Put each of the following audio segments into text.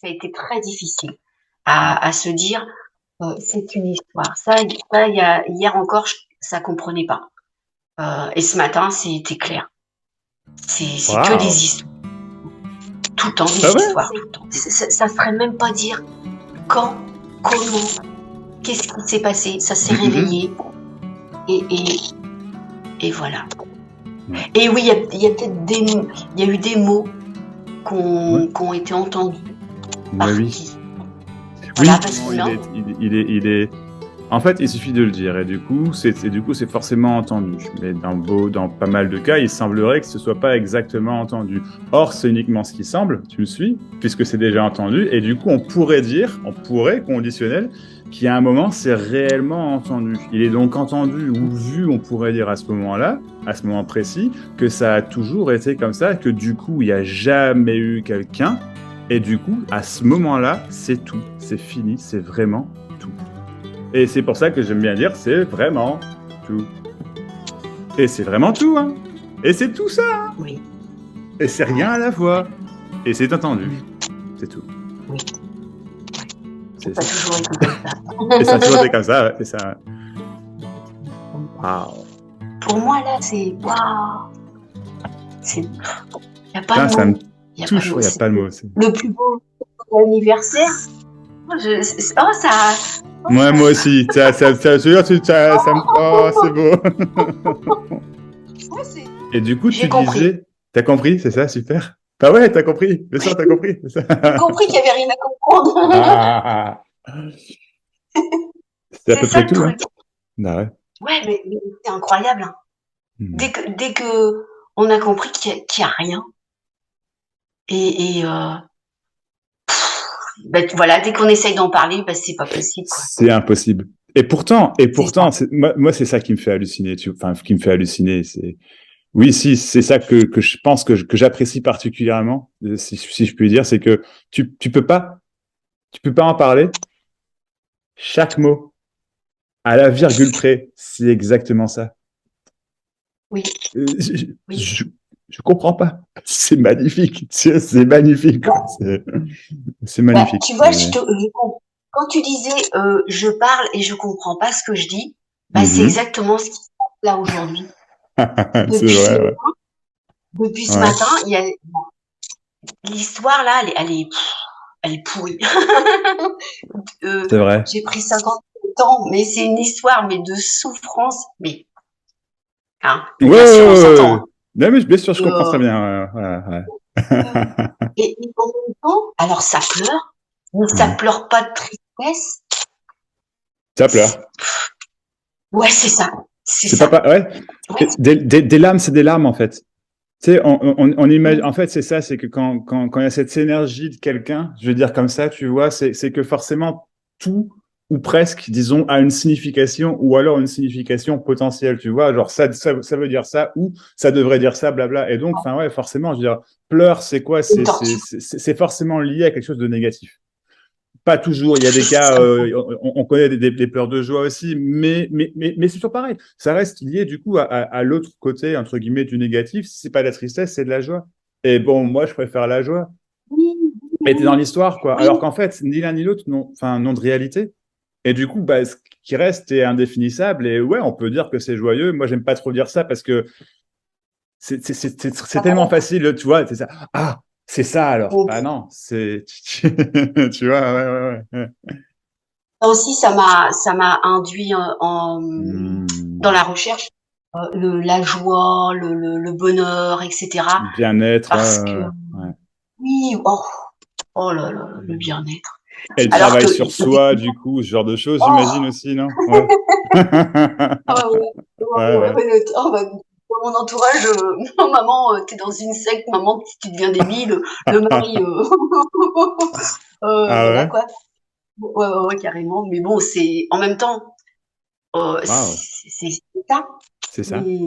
ça a été très difficile à se dire, c'est une histoire. Ça, hier encore, ça comprenait pas. Et ce matin, c'était clair. C'est que des Waouh! histoires. Tout le temps Ah des ouais? histoires, tout le temps. Ça serait même pas dire quand, comment, qu'est-ce qui s'est passé. Ça s'est Mhm. réveillé et, et, et voilà. Ouais. Et oui, il y a peut-être il y a eu des mots Ouais. qui ont été entendus Mais par oui. qui. Voilà, Oui, parce que il non. est, il est. En fait, il suffit de le dire, et du coup, c'est forcément entendu. Mais dans pas mal de cas, il semblerait que ce soit pas exactement entendu. Or, c'est uniquement ce qui semble, tu me suis, puisque c'est déjà entendu, et du coup, on pourrait, conditionnel, qu'il y a un moment, c'est réellement entendu. Il est donc entendu ou vu, on pourrait dire à ce moment-là, à ce moment précis, que ça a toujours été comme ça, que du coup, il n'y a jamais eu quelqu'un, et du coup, à ce moment-là, c'est tout, c'est fini, c'est vraiment tout. Et c'est pour ça que j'aime bien dire c'est vraiment tout. Et c'est vraiment tout, hein. Et c'est tout ça, hein. Oui, Et c'est rien ouais, à la fois. Et c'est entendu. mm, C'est tout. oui. C'est C'est pas ça. toujours été comme Et ça a toujours été ça. comme ça, ouais, c'est ça. Waouh. Pour moi, là, c'est waouh. Il n'y a pas Putain, de ça me mots. Il n'y a pas de touche, mots. il n'y a C'est pas de mots. le plus beau anniversaire. Oh, ça. Oh, Moi aussi. Oh, c'est beau. ouais, c'est. Et du coup, J'ai tu compris. disais, t'as compris, c'est ça, super. Bah ouais, t'as compris. Bien sûr, t'as compris. C'est ça. J'ai compris qu'il n'y avait rien à comprendre. Ah, c'est à C'est peu ça près le tout, hein. truc. Bah ouais. Ouais, mais c'est incroyable, hein. Hmm. Dès que on a compris qu'il y a rien, et ben, voilà, dès qu'on essaye d'en parler, ben, c'est pas possible, quoi. C'est impossible. Et C'est ça. pourtant, moi, c'est ça qui me fait halluciner. Enfin, qui me fait halluciner. Oui, si, c'est ça que je pense que j'apprécie particulièrement, si je puis dire, c'est que tu peux pas en parler. Chaque mot, à la virgule près, c'est exactement ça. Oui, Euh, oui. je comprends pas. C'est magnifique. C'est magnifique, quoi. Bah, C'est bah, magnifique. tu vois, quand tu disais je parle et je comprends pas ce que je dis, bah, c'est Mhm. exactement ce qui se passe là aujourd'hui. C'est Depuis ce vrai, matin, ouais. depuis ce Ouais, matin, il y a l'histoire là, elle est pourrie. c'est vrai. J'ai pris 50 ans, mais c'est une histoire, mais de souffrance, mais hein, Ouais, bien sûr, on s'entend, ouais. hein. Non, mais bien sûr, je Et, comprends très bien. Ouais. et en même temps, alors ça pleure, mais ça Ouais. pleure pas de tristesse. Ça pleure. Ouais, c'est ça, c'est C'est pas, ça. pas ouais. Ouais, Des larmes, c'est des larmes, en fait. Tu sais, on imagine, mmh, en fait, c'est ça, c'est que quand il y a cette énergie de quelqu'un, je veux dire comme ça, tu vois, c'est que forcément tout, ou presque, disons, a une signification, ou alors une signification potentielle, tu vois, genre ça veut dire ça, ou ça devrait dire ça, blabla. Et donc, enfin, ouais, forcément, je veux dire, pleurs, c'est quoi? une torture. C'est forcément lié à quelque chose de négatif. Pas toujours. Il y a des cas, on connaît des pleurs de joie aussi, mais c'est toujours pareil. Ça reste lié du coup à l'autre côté, entre guillemets, du négatif. Si c'est pas de la tristesse, c'est de la joie. Et bon, moi, je préfère la joie. Oui, Mais t'es dans oui, l'histoire, quoi. oui, Alors qu'en fait, ni l'un ni l'autre n'ont de réalité. Et du coup, bah, ce qui reste est indéfinissable. Et ouais, on peut dire que c'est joyeux. Moi, j'aime pas trop dire ça parce que c'est pas tellement trop. facile, tu vois. C'est ça. Ah, c'est ça alors. Donc, Bah non, tu vois, ouais. ça aussi, ça m'a induit dans Hmm. la recherche, la joie, le bonheur, etc. Bien-être, Parce que, ouais. oui, oh, oh là là, le bien-être. Et le Alors travail que, sur soi, du coup, ce genre de choses, j'imagine oh, aussi, non? Ouais. ah ouais, ouais, ouais, Ouais. ouais, oh, bah, dans mon entourage, non, maman, t'es dans une secte, maman, tu deviens débile, le mari, Ah voilà ouais? quoi. Ouais, ouais, ouais, carrément. Mais bon, c'est en même temps, Waouh, c'est ça, c'est ça? mais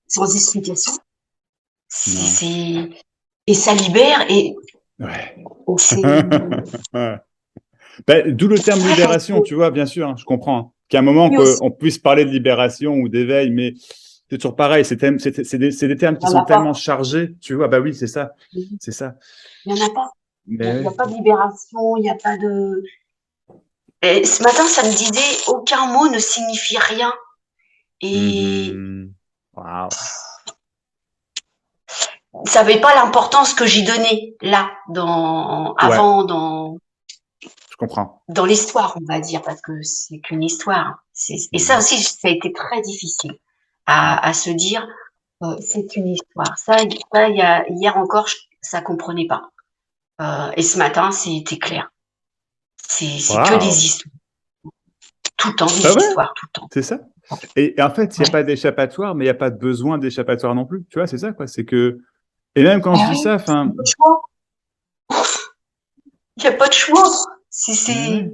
sans explication. Non. C'est et ça libère Ouais. et c'est Ouais. Ben, d'où le terme ouais, parce que libération, tu vois, bien sûr, hein, je comprends, hein, qu'à un moment lui aussi, qu'on puisse parler de libération ou d'éveil, mais c'est toujours pareil, c'est des termes qui il y en sont a pas. tellement chargés, tu vois, bah oui, c'est ça, c'est ça. Il y en a pas. Il Mais n'y a ouais. pas de libération, il n'y a pas de... Et ce matin, ça me disait, aucun mot ne signifie rien. Et Mhm. Waouh. ça n'avait pas l'importance que j'y donnais là, Ouais, avant, dans, je comprends. dans l'histoire, on va dire, parce que c'est qu'une histoire. Et ça Mhm. aussi, ça a été très difficile Ouais. à se dire, c'est une histoire. Hier encore, ça comprenait pas. Et ce matin, c'était clair. C'est que Waouh. des histoires, tout le temps Bah des ouais, histoires, tout le temps. c'est ça. Et en fait, il n'y a Ouais. pas d'échappatoire, mais il n'y a pas de besoin d'échappatoire non plus. Tu vois, c'est ça, quoi. C'est que. Et même quand je Ah dis oui, ça, il n'y enfin. a pas de choix. Il n'y a pas de choix. Mais ouais.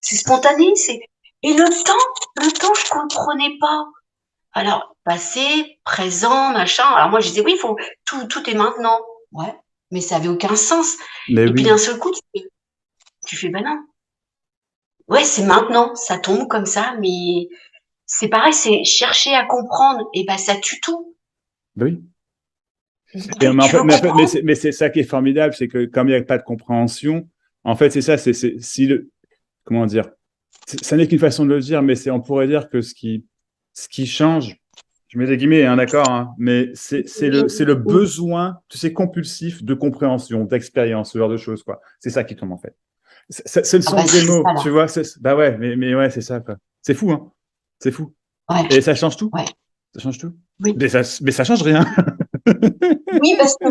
C'est spontané. Et le temps, je comprenais pas. Alors, passé, présent, machin. Alors moi, je disais, oui, tout est maintenant. Ouais, mais ça avait aucun sens. Mais Et puis d'un oui. seul coup, tu fais, ben non. Ouais, c'est maintenant, ça tombe comme ça, mais c'est pareil, c'est chercher à comprendre. Et ben, ça tue tout. Bah oui. Et, Tu, mais, en tu fait, veux comprendre? mais c'est ça qui est formidable, c'est que comme il n'y a pas de compréhension, en fait, c'est ça, si le, comment dire, ça n'est qu'une façon de le dire, mais on pourrait dire que ce qui change, je mets des guillemets, hein, d'accord, hein, mais Oui, c'est le oui, besoin, tu sais, compulsif de compréhension, d'expérience, ce genre de choses, quoi. C'est ça qui tombe, en fait. C'est le ah sens bah des c'est mots, ça là. tu vois, bah ouais, mais ouais, c'est ça, quoi. C'est fou, hein. C'est fou. Ouais, Et ça change tout. ouais, Ça change tout. oui. Mais ça change rien. Oui, parce que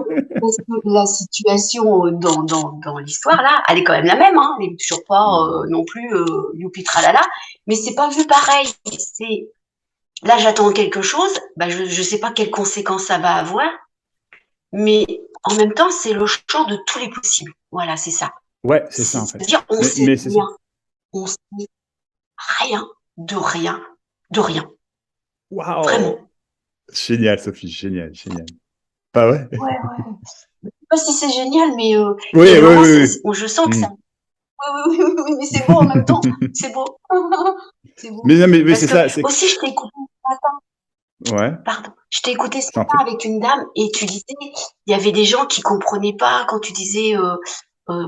la situation dans l'histoire, là, elle est quand même la même, hein. Elle est toujours pas non plus youpi tralala, mais c'est pas vu pareil. C'est Là, j'attends quelque chose, bah, je sais pas quelles conséquences ça va avoir, mais en même temps, c'est le champ de tous les possibles. Voilà, c'est ça. Ouais, c'est ça, en fait. C'est-à-dire, on sait Mais c'est ça. rien, on sait rien de rien, de rien, Waouh! vraiment. Génial, Sophie, génial, génial. Pas ouais? Ouais, ouais. Je sais pas si c'est génial, mais il y a Oui, des oui, moments, oui, je sens que oui. ça. Oui, oui, oui, oui, oui, mais c'est beau en même temps. C'est beau. C'est beau. Mais non, mais Parce c'est que ça, c'est. aussi, je t'ai écouté ce matin, Ouais, pardon, je t'ai écouté ce je t'en matin prie. avec une dame et tu disais, il y avait des gens qui comprenaient pas quand tu disais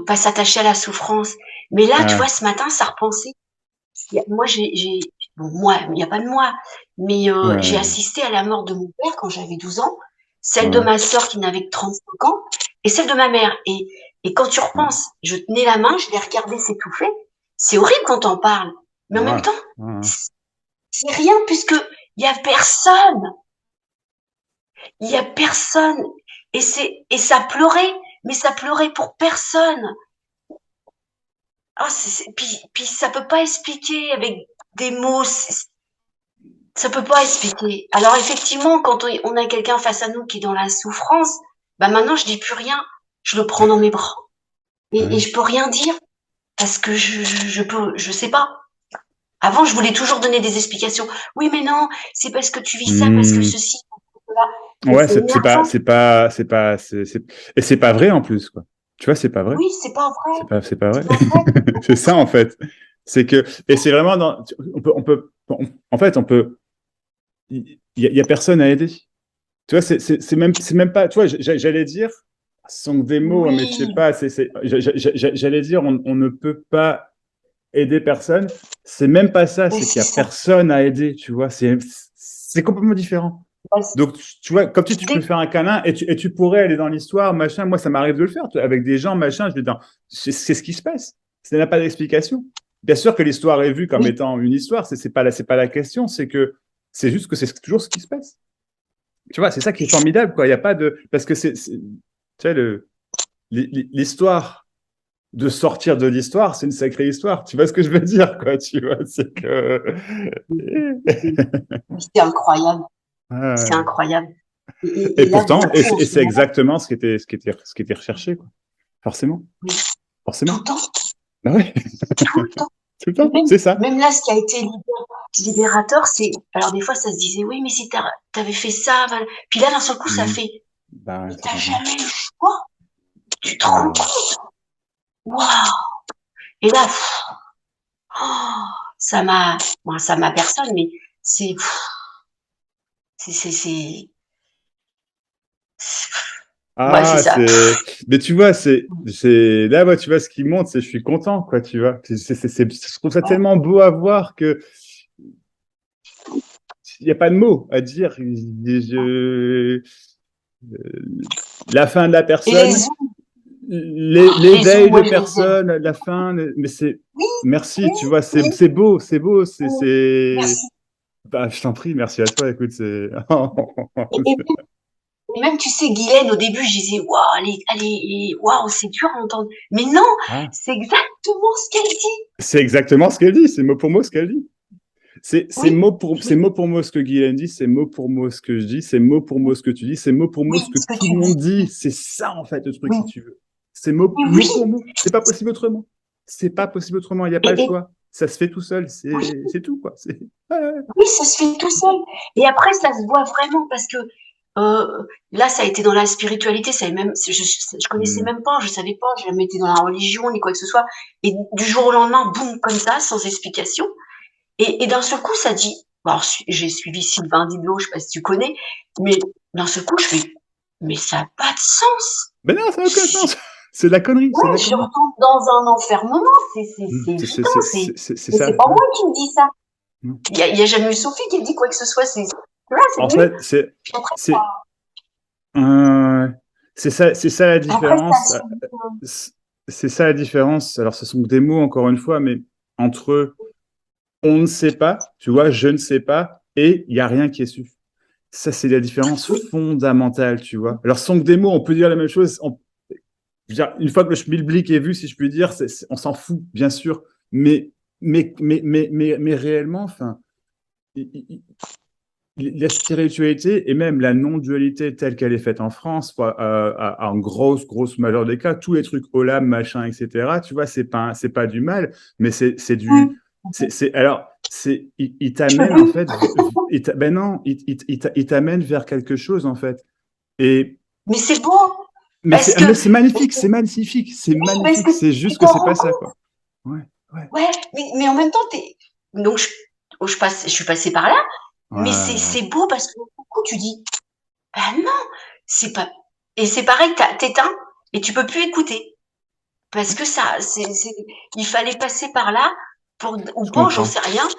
pas s'attacher à la souffrance. Mais là, tu vois, Ah, ce matin, ça repensait. Moi, bon, moi, il n'y a pas de moi, mais j'ai ouais, assisté à la mort de mon père quand j'avais 12 ans, celle de ouais, ma sœur qui n'avait que 35 ans, et celle de ma mère. Et quand tu ouais, repenses, je tenais la main, je l'ai regardée s'étouffer. C'est horrible quand on parle, mais en même ouais, temps, ouais. c'est rien puisque il y a personne, il y a personne, et ça pleurait, mais ça pleurait pour personne. Ah, puis ça peut pas expliquer avec des mots. Ça peut pas expliquer. Alors effectivement, quand on a quelqu'un face à nous qui est dans la souffrance, bah maintenant je dis plus rien, je le prends dans mes bras et Ouais. je peux rien dire parce que je sais pas. Avant, je voulais toujours donner des explications. Oui, mais non, c'est parce que tu vis ça, parce que Hmm. ceci, parce que cela. Mais Ouais, c'est énervant. et c'est pas vrai en plus, quoi. Tu vois, c'est pas vrai. Oui, c'est pas vrai, C'est pas c'est vrai. pas vrai. C'est ça, en fait. C'est que, et c'est vraiment en fait, il y a personne à aider. Tu vois, c'est même pas, tu vois, j'allais dire, ce sont des mots, hein, mais tu sais Oui, pas, j'allais dire, on ne peut pas aider personne. C'est même pas ça, mais c'est qu'il c'est y a ça. personne à aider, tu vois, c'est complètement différent. Bah, Donc, tu vois, comme puis tu peux dès, faire un câlin et tu pourrais aller dans l'histoire, machin. Moi, ça m'arrive de le faire, tu vois, avec des gens, machin. Je vais dire, c'est ce qui se passe. Ça n'a pas d'explication. Bien sûr que l'histoire est vue comme oui, étant une histoire, c'est pas la question, c'est juste que c'est toujours ce qui se passe. Tu vois, c'est ça qui est formidable, quoi. Il y a pas de, parce que tu sais, l'histoire de sortir de l'histoire, c'est une sacrée histoire. Tu vois ce que je veux dire, quoi. Tu vois, c'est que. c'est c'est incroyable, c'est Ouais. incroyable. Et Et là, pourtant, beaucoup en ce c'est moment, exactement ce qui était recherché, quoi. Forcément, oui, tout forcément. le temps, Bah ouais, tout le temps. tout le Et temps, c'est ça. même là, ce qui a été libérateur, c'est. Alors, des fois, ça se disait, oui, mais si t'avais fait ça, voilà. Puis là, d'un seul coup, ça Mhm. fait, Bah mais ouais, ça t'as change rien. jamais le choix. Tu te rends Ouais. compte? Waouh! Et là, oh, bon, ça m'a personne, mais c'est, c'est, c'est, c'est, Ouais, c'est Ah, ça. mais tu vois, là, ouais, tu vois, ce qui monte, je suis content, quoi, tu vois. Je trouve ça Ouais. tellement beau à voir que il n'y a pas de mots à dire. La fin de la Et les personne, zooms, les zooms, l'éveil de moi je les aime. personne, la fin, mais Oui, merci, oui, tu vois, oui. c'est beau, c'est beau, Merci. bah, je t'en prie, merci à toi, écoute, c'est, Et, et et même, tu sais, Guylaine, au début, je disais, waouh, waouh, c'est dur à entendre. Mais non, ah, c'est exactement ce qu'elle dit. c'est exactement ce qu'elle dit, c'est mot pour mot ce qu'elle dit. Oui, C'est oui, mot pour mot ce que Guylaine dit, c'est mot pour mot ce que je dis, c'est mot pour mot ce que tu dis, c'est mot pour mot ce oui, que ce que tout tu le dis. monde dit. C'est ça, en fait, le truc, Oui, si tu veux. C'est oui, mot pour oui. mot. C'est pas possible autrement. C'est pas possible autrement. Il n'y a pas le Et choix. Ça se fait tout seul. oui, C'est tout, quoi. Ouais, ouais. oui, ça se fait tout seul. Et après, ça se voit vraiment parce que là, ça a été dans la spiritualité. Ça même, je connaissais Hmm. même pas, je savais pas, j'ai jamais été dans la religion ni quoi que ce soit. Et du jour au lendemain, boum, comme ça, sans explication. Et d'un seul coup, ça dit. Alors, j'ai suivi Sylvain Didot, je sais pas si tu connais, mais d'un seul coup, je fais, mais ça n'a pas de sens. Mais non, ça n'a aucun sens. C'est de la connerie. C'est de Ouais, la je connerie. retombe dans un enfermement, c'est Hmm. évident, C'est mais c'est ça. pas Ouais. moi qui me dis ça. Hmm. Y a jamais eu Sophie qui me dit quoi que ce soit, là, c'est En lui. fait, Puis après, c'est, euh, c'est ça la après, ça différence. suit. C'est ça la différence. Alors, ce sont des mots, encore une fois, mais entre on ne sait pas, tu vois, je ne sais pas, et il n'y a rien qui est su. Ça, c'est la différence Oui, fondamentale, tu vois. Alors, sans que des mots, on peut dire la même chose. Je veux dire, une fois que le schmilblick est vu, si je puis dire, on s'en fout, bien sûr. Mais, mais réellement, enfin, la spiritualité et même la non-dualité telle qu'elle est faite en France, en grosse majeure des cas, tous les trucs olam, machin, etc., tu vois, c'est pas du mal, mais c'est du, oui. alors, il Je peux t'amène, en plus. fait, ben non, il t'amène vers quelque chose, en fait. Et, Mais c'est beau, parce mais que, c'est magnifique, c'est magnifique, c'est parce magnifique, que c'est tu juste que t'en c'est pas rends ça, compte. quoi. Ouais, ouais, Ouais, mais en même temps, donc, je suis passée par là, mais ouais, c'est beau parce que, du coup, tu dis, bah non, c'est pas, et c'est pareil, t'éteins, et tu peux plus écouter. Parce ouais, que ça, il fallait passer par là pour, ou je pas, j'en comprends. sais rien. Je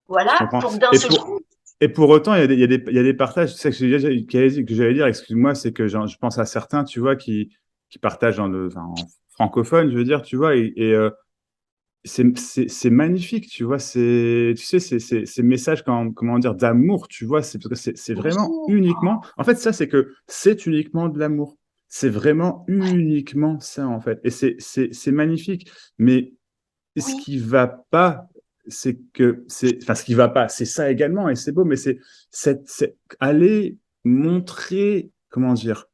Voilà, comprends. pour d'un seul coup. Et pour autant, il y a des partages. C'est ça que j'allais dire, excuse-moi, c'est que je pense à certains, tu vois, qui partagent en francophone, je veux dire, tu vois, c'est magnifique, tu vois, tu sais, ces messages, comment dire, d'amour, tu vois, c'est Oui, vraiment uniquement, en fait, ça, c'est que c'est uniquement de l'amour. C'est vraiment uniquement ça, en fait. Et c'est magnifique. Mais ce oui, qui va pas, enfin, ce qui va pas, c'est ça également, et c'est beau, mais aller montrer, comment dire,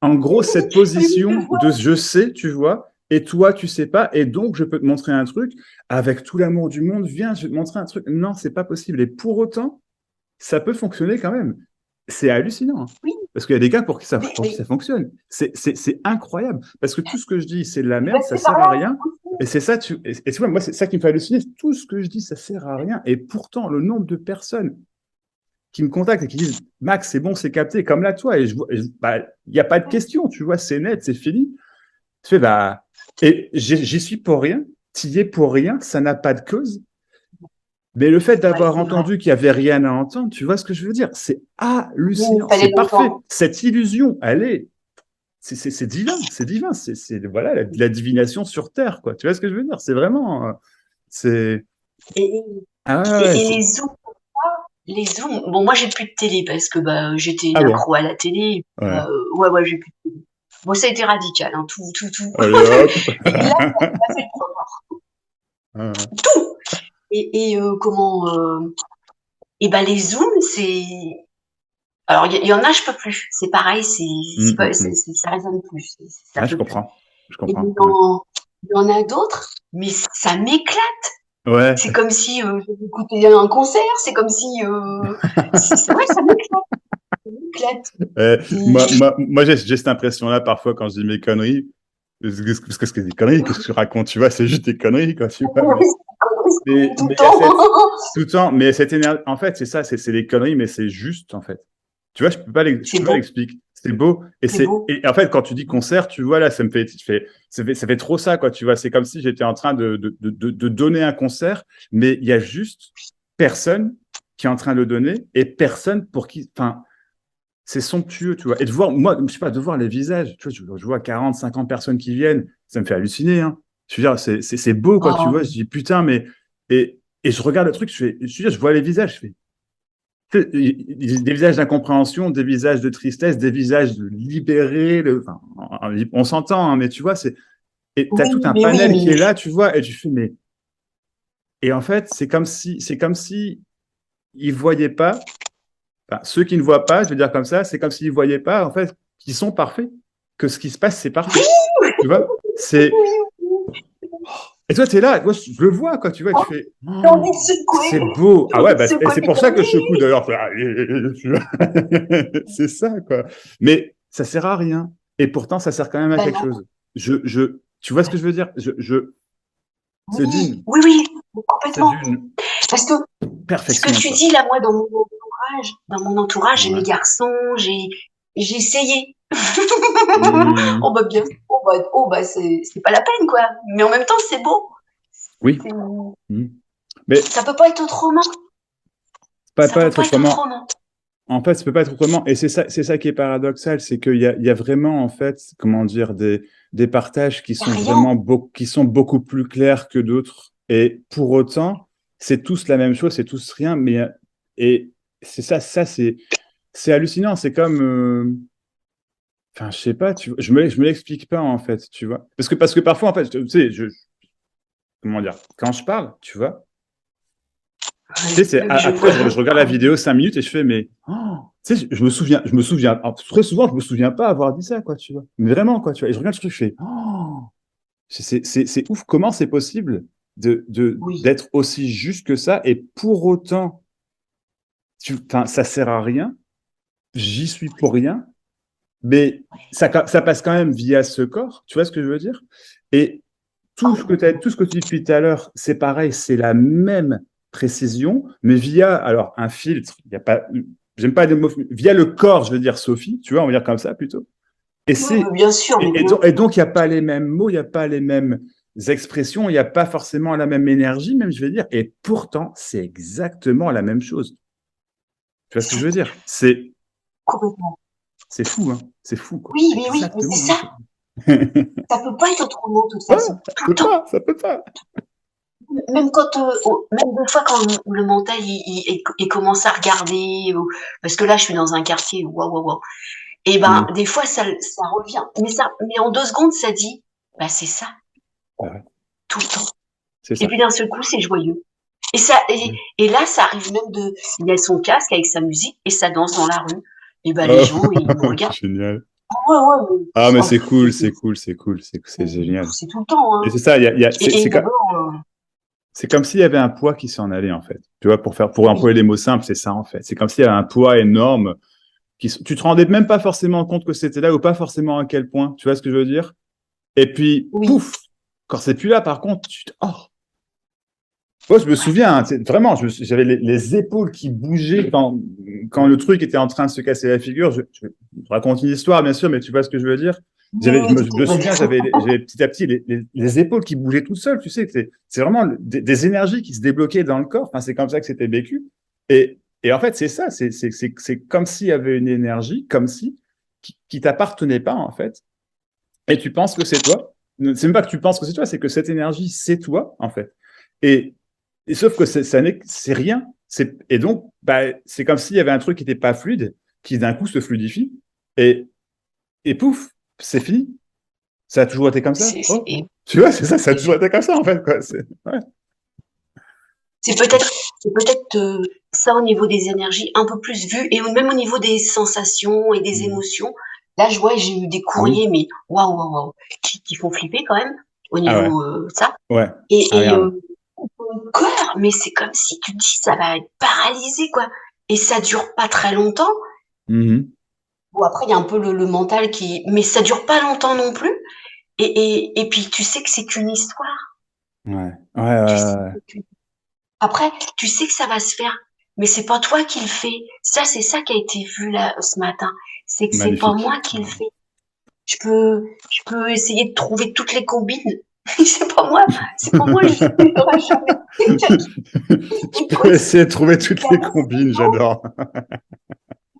en gros, cette oui, oui, je position vois. de je sais, tu vois, et toi, tu sais pas, et donc je peux te montrer un truc avec tout l'amour du monde, viens, je vais te montrer un truc. Non, c'est pas possible. Et pour autant, ça peut fonctionner quand même. C'est hallucinant, hein. Oui, Parce qu'il y a des gars pour qui mais ça fonctionne. C'est incroyable. Parce que tout ce que je dis, c'est de la je suis merde, ça passée par sert à là rien. aussi. Et c'est ça, et tu vois, moi, c'est ça qui me fait halluciner. Tout ce que je dis, ça sert à rien. Et pourtant, le nombre de personnes qui me contactent et qui disent, Max, c'est bon, c'est capté, comme là, toi. Bah, il n'y a pas de question, tu vois, c'est net, c'est fini. Tu fais, bah, et j'y suis pour rien. Tu y es pour rien. Ça n'a pas de cause. Mais le fait Ouais, d'avoir c'est vrai. entendu qu'il n'y avait rien à entendre, tu vois ce que je veux dire? C'est Oui, il hallucinant, c'est fallait parfait. l'entendre. Cette illusion, c'est divin, c'est divin. Voilà, la divination sur Terre, quoi. Tu vois ce que je veux dire? C'est vraiment, c'est, Et, ah ouais, ouais, et les zooms, bon, moi, j'ai plus de télé parce que bah, j'étais une ah bon, accro à la télé. Et puis, ouais. ouais, ouais, j'ai plus de télé. Bon, ça a été radical, hein, tout. Allez hop. Et là, ça fait Ouais. tout. Et comment, et ben les zooms, c'est, alors il y en a, je peux plus. C'est pareil, Hum, hum, hum. ça résonne plus, ça Ah, je peut plus. comprends, je Et comprends. Ouais. il y en a d'autres, mais ça m'éclate. Ouais. C'est comme si j'avais écouté un concert, c'est comme si, ouais, ça m'éclate, ça m'éclate. Moi j'ai cette impression-là parfois quand je dis mes conneries. Parce que c'est des conneries, qu'est-ce que tu racontes, tu vois, c'est juste des conneries, quoi, tu vois. C'est tout le Mais il y a temps. tout le temps, mais cette énergie, en fait, c'est ça, c'est des conneries, mais c'est juste, en fait. Tu vois, je C'est peux pas beau. l'expliquer. c'est beau. C'est beau. Et en fait, quand tu dis concert, tu vois, là, ça fait trop ça, quoi. Tu vois, c'est comme si j'étais en train de donner un concert, mais il y a juste personne qui est en train de le donner et personne pour qui, enfin, c'est somptueux, tu vois. Et de voir, moi, je sais pas, de voir les visages, tu vois, je vois 40, 50 personnes qui viennent, ça me fait halluciner, hein. Je veux dire, c'est beau, quoi, tu Oh, vois. Je dis, putain, mais, et je regarde le truc, je vois les visages, je fais, des visages d'incompréhension, des visages de tristesse, des visages de libérés, enfin, on s'entend, hein, mais tu vois, et t'as oui, tout un mais oui, panel qui mais est là, tu vois, et tu fais, mais, et en fait, c'est comme si ils voyaient pas, enfin, ceux qui ne voient pas, je veux dire comme ça, c'est comme s'ils voyaient pas, en fait, qu'ils sont parfaits, que ce qui se passe, c'est parfait. Tu vois? Et toi, tu es là, moi, je le vois, quoi, tu vois, tu oh, fais, j'ai envie oh, de secouer. c'est beau. J'ai Ah envie ouais, de bah, et secouer c'est et de pour dire ça que je secoue oui. d'ailleurs. Tu vois. C'est ça, quoi. Mais ça sert à rien. Et pourtant, ça sert quand même à Ben quelque non. chose. Tu vois ce que Ouais. je veux dire? C'est Oui, d'une, oui, oui, c'est complètement. d'une Parce que ce que perfection, tu quoi. dis là, moi, dans mon entourage, j'ai mes Ouais. garçons, j'ai essayé. Mmh. Oh bah bien, oh bah c'est pas la peine quoi. Mais en même temps, c'est beau. Oui. C'est- Mmh. Mais Ça peut pas être autrement. Ça pas peut être pas être autrement. autrement. En fait, ça peut pas être autrement. Et c'est ça qui est paradoxal, c'est il y a vraiment, en fait, comment dire, des partages qui Y a sont rien. vraiment qui sont beaucoup plus clairs que d'autres. Et pour autant, c'est tous la même chose, c'est tous rien. Mais, et c'est c'est hallucinant. C'est comme, enfin, je sais pas, je me l'explique pas, en fait, tu vois. Parce que parfois, en fait, tu sais, comment dire, quand je parle, tu vois, tu sais, Je après, vois. je regarde la vidéo 5 minutes et je fais, mais, oh, tu sais, je me souviens, alors, très souvent, je me souviens pas avoir dit ça, quoi, tu vois. Mais vraiment, quoi, tu vois. Et je regarde ce truc, je fais, oh, c'est ouf, comment c'est possible Oui. d'être aussi juste que ça et pour autant, enfin, ça sert à rien, j'y suis pour rien, mais ça passe quand même via ce corps, tu vois ce que je veux dire? Et Oh, tout ce que tu dis depuis tout à l'heure, c'est pareil, c'est la même précision, mais via alors un filtre. Il y a pas, j'aime pas les mots, via le corps, je veux dire Sophie, tu vois, on va dire comme ça plutôt. Et oui, c'est bien sûr, mais bien et sûr. donc il y a pas les mêmes mots, il y a pas les mêmes expressions, il y a pas forcément la même énergie, même je vais dire. Et pourtant, c'est exactement la même chose. Tu vois ce que je veux dire? Complètement. C'est fou, hein? C'est fou, quoi. Oui, C'est mais c'est exactement la même ça. chose. Ça peut pas être autrement de toute Ah, façon. ça Tout le peut temps. pas, ça peut pas. Même quand, même des fois quand le mental il commence à regarder, parce que là je suis dans un quartier, waouh waouh waouh. Et ben Mm. des fois ça revient, mais en 2 secondes ça dit, bah c'est ça Ah ouais, tout le temps. c'est Et ça. puis d'un seul coup c'est joyeux. Et ça et là ça arrive même il a son casque avec sa musique et ça danse dans la rue. Et ben les Oh, gens ils me regardent. génial. Ouais ouais mais, Ah, mais oh, c'est cool, c'est cool, c'est cool, c'est génial. c'est tout le temps Et hein. c'est ça, Et d'abord c'est comme s'il y avait un poids qui s'en allait, en fait. Tu vois, pour oui employer les mots simples, c'est ça, en fait. C'est comme s'il y avait un poids énorme tu te rendais même pas forcément compte que c'était là ou pas forcément à quel point. Tu vois ce que je veux dire? Et puis, oui pouf! Quand c'est plus là, par contre, oh! Moi, je me ouais souviens, hein, vraiment, j'avais les épaules qui bougeaient quand le truc était en train de se casser la figure. Je raconte une histoire, bien sûr, mais tu vois ce que je veux dire? oui oui, Je me vas-y. souviens, j'avais petit à petit les épaules qui bougeaient toutes seules. Tu sais, c'est vraiment des énergies qui se débloquaient dans le corps. Enfin, c'est comme ça que c'était vécu. Et en fait, c'est ça. C'est comme s'il y avait une énergie, comme si, qui t'appartenait pas, en fait. Et tu penses que c'est toi. C'est même pas que tu penses que c'est toi, c'est que cette énergie, c'est toi, en fait. Et, et sauf que c'est rien. Et donc, bah, c'est comme s'il y avait un truc qui n'était pas fluide, qui d'un coup se fluidifie, et, et pouf, c'est fini. Ça a toujours été comme ça. C'est Oh, c'est tu vois, c'est ça, ça a toujours été comme ça, en fait. Quoi. Ouais. C'est peut-être c'est peut-être, ça au niveau des énergies un peu plus vu et même au niveau des sensations et des Mm. émotions. Là, je vois, j'ai eu des Oui. courriers, mais waouh, waouh, waouh, qui font flipper quand même au Ah ouais. niveau, ça Ouais. Ah et merde. mon cœur, mais c'est comme si tu te dis: «Ça va être paralysé, quoi» et ça dure pas très longtemps. Mhm. Bon, après, il y a un peu le mental mais ça dure pas longtemps non plus et puis tu sais que c'est qu'une histoire. Ouais. Ouais, Tu sais ouais, que ouais. c'est qu'une après, tu sais que ça va se faire. mais c'est pas toi qui le fais. Ça, c'est ça qui a été vu là ce matin. C'est que c'est pas Magnifique. moi qui le fais. Je peux essayer de trouver toutes les combines. C'est pas moi, je n'aurai jamais. Je peux essayer de trouver toutes les combines, j'adore.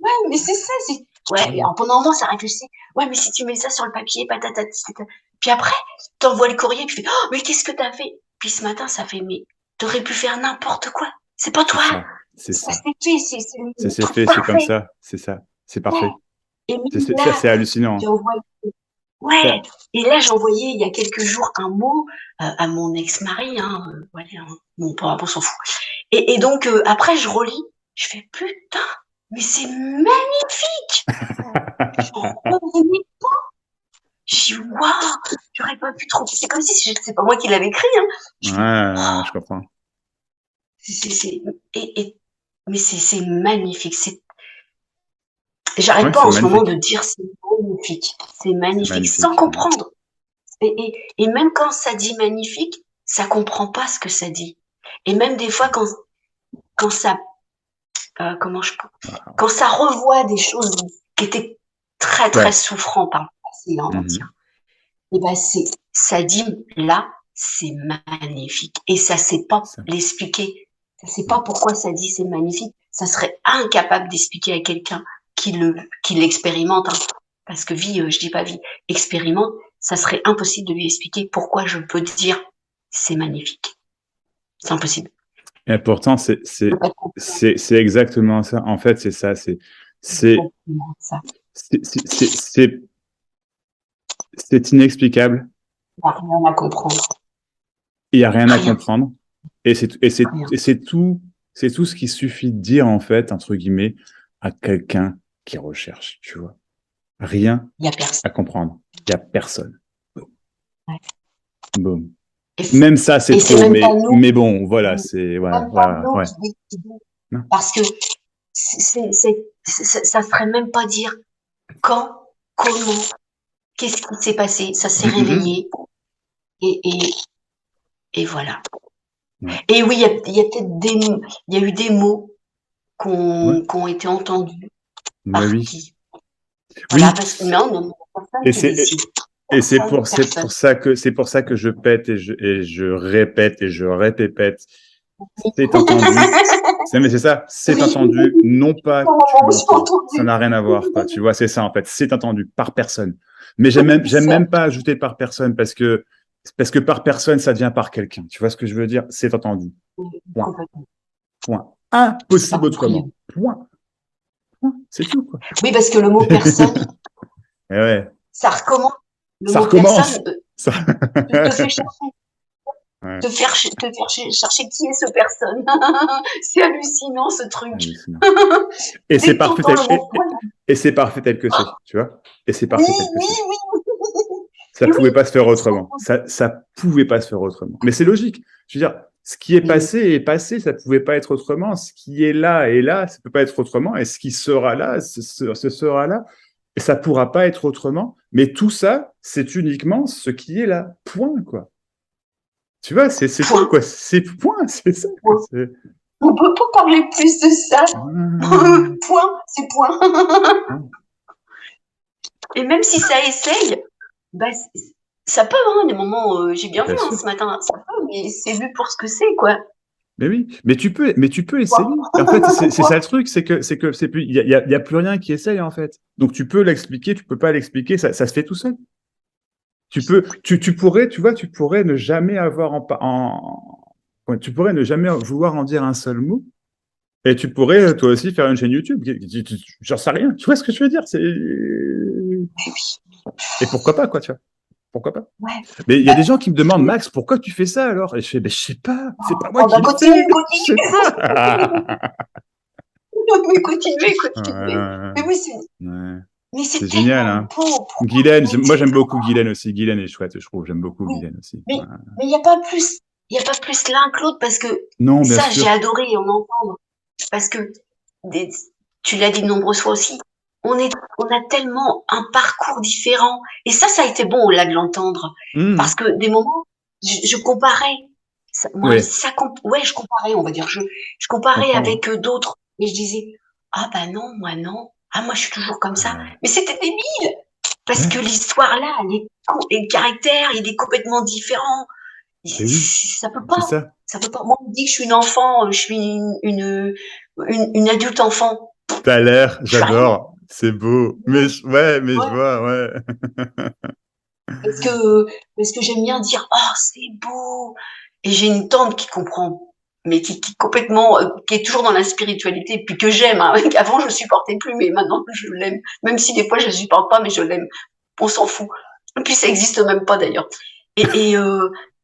Ouais, mais c'est ça, c'est. Ouais, mais alors pendant un moment, ça réfléchit. Ouais, mais si tu mets ça sur le papier, patata, patata. Puis après, t'envoies le courrier, puis tu fais, oh, mais qu'est-ce que t'as fait? Puis ce matin, ça fait, mais t'aurais pu faire n'importe quoi. C'est pas C'est toi. ça. C'est Ça ça. s'est fait, c'est Ça le s'est truc fait, c'est comme parfait. ça. C'est ça. C'est Ouais. parfait. Et même Ça, là, c'est hallucinant. j'ai envoyé. Ouais. Et là, j'ai envoyé il y a quelques jours un mot à mon ex-mari, hein, ouais, hein. Bon, on s'en fout. Et donc, après, je relis, je fais, putain, mais c'est magnifique! J'en revenais. J'ai dit, waouh, j'aurais pas pu trop. C'est comme si c'est pas moi qui l'avais écrit, hein. Je fais, Ouais, je comprends. c'est, et, mais c'est magnifique. J'arrête Ouais, pas c'est en ce moment magnifique. de dire c'est magnifique. C'est C'est magnifique, sans magnifique. comprendre. Et même quand ça dit magnifique, ça comprend pas ce que ça dit. Et même des fois, quand ça, comment Wow. quand ça revoit des choses qui étaient très, très Ouais. souffrants par le passé, hein, on va dire. Mhm. Et ben ça dit là, c'est magnifique. Et ça sait pas Ça. l'expliquer. Ça sait pas pourquoi ça dit c'est magnifique. Ça serait incapable d'expliquer à quelqu'un qui l'expérimente, hein. Parce que vie, je dis pas vie, expérimente, ça serait impossible de lui expliquer pourquoi je peux dire c'est magnifique. C'est impossible. Et pourtant, c'est exactement ça. En fait, c'est ça. C'est, Ça. c'est inexplicable. Il n'y a rien à comprendre. Il n'y a rien à Rien. comprendre. Rien. Et c'est tout ce qu'il suffit de dire, en fait, entre guillemets, à quelqu'un qui recherche, tu vois. Rien Il n'y a personne. à comprendre. Il n'y a personne. Ouais. Boum. Et Même ça, c'est trop, même pas nous. mais bon, voilà, c'est, voilà, Même pas nous ouais. qui décidons. Non. Parce que ça serait même pas dire quand, comment, qu'est-ce qui s'est passé, ça s'est réveillé, et voilà. Ouais. Et oui, il y a peut-être il y a eu des mots qui Ouais. ont été entendus Mais par oui. qui. Voilà, Oui. parce que non, personne Et qui c'est, décide. et c'est Personne. pour ça que je pète et je répète et je répète. C'est entendu. Mais c'est ça, c'est Oui, entendu, non pas non, que tu j'ai l'entends. Ça entendu. n'a rien à voir, quoi. Tu vois, c'est ça, en fait. C'est entendu par personne. Mais C'est j'aime ça. même pas ajouter par personne parce que par personne, ça devient par quelqu'un. Tu vois ce que je veux dire? C'est entendu. Point. Complètement. Point. C'est pas Impossible compris. autrement. Point. Point. C'est tout, quoi. Oui, parce que le mot personne, Et ouais. ça recommence. Le Ça mot personne recommence. Ça... te fait chercher. ouais. Chercher qui est ce personne. C'est hallucinant ce truc. Hallucinant. Et c'est Dès que parfait t'entends le mot et c'est parfait tel que c'est, tu vois. Et c'est oui, parfait tel que oui, c'est. oui. Ça Et oui, pouvait pas se faire autrement. Ça pouvait pas se faire autrement. Mais c'est logique. Je veux dire, ce qui est passé, ça pouvait pas être autrement. Ce qui est là, ça peut pas être autrement. Et ce qui sera là, ce sera là. Et ça pourra pas être autrement. Mais tout ça, c'est uniquement ce qui est là. Point, quoi. Tu vois, c'est tout, quoi. C'est point, c'est ça. Quoi. On peut pas parler plus de ça. Point, c'est point. Et même si ça essaye, bah, ça peut, hein, des moments, j'ai bien vu, hein, ce matin, ça peut, mais c'est vu pour ce que c'est, quoi. Mais oui, mais tu peux essayer. En fait, c'est ça le truc, c'est que c'est plus, il y a plus rien qui essaye en fait. Donc tu peux l'expliquer, tu peux pas l'expliquer, ça se fait tout seul. Tu pourrais, tu vois, tu pourrais ne jamais avoir tu pourrais ne jamais vouloir en dire un seul mot. Et tu pourrais toi aussi faire une chaîne YouTube. J'en sais rien. Tu vois ce que je veux dire? Et pourquoi pas, quoi, tu vois? Pourquoi pas? Ouais. Mais il y a des gens qui me demandent, Max, pourquoi tu fais ça alors? Et je fais, ben, je sais pas, c'est pas moi qui le continue. fais. Je sais pas. Mais continuez. Mais oui, c'est génial, tellement hein. beau. Guylaine, moi j'aime beaucoup Guylaine aussi. Guylaine est chouette, je trouve. J'aime beaucoup Guylaine aussi. Mais il n'y a pas plus, l'un que l'autre parce que non, bien ça, sûr. j'ai adoré en entendre. Parce que tu l'as dit de nombreuses fois aussi, on a tellement un parcours différent. Et ça a été bon là de l'entendre. Parce que des moments, je comparais. moi, Ouais, ouais, je comparais, on va dire. Je je comparais comprends. avec d'autres et je disais, ah bah non, moi non. Ah, moi, je suis toujours comme ça. Ouais. Mais c'était débile parce que Ouais, l'histoire là, et le caractère, il est complètement différent. mais oui, Ça peut c'est pas. ça. Ça peut pas. Moi, on me dit que je suis une enfant, je suis une adulte enfant. T'as l'air, Je fais rien. j'adore, c'est beau. Ouais, mais je Ouais. vois, ouais. Parce que, parce que j'aime bien dire, oh, c'est beau. Et j'ai une tante qui comprend, mais qui est complètement, qui est toujours dans la spiritualité, puis que j'aime, hein. Avant, je supportais plus, mais maintenant, je l'aime. Même si des fois, je ne supporte pas, mais je l'aime. On s'en fout. Et puis, ça existe même pas, d'ailleurs.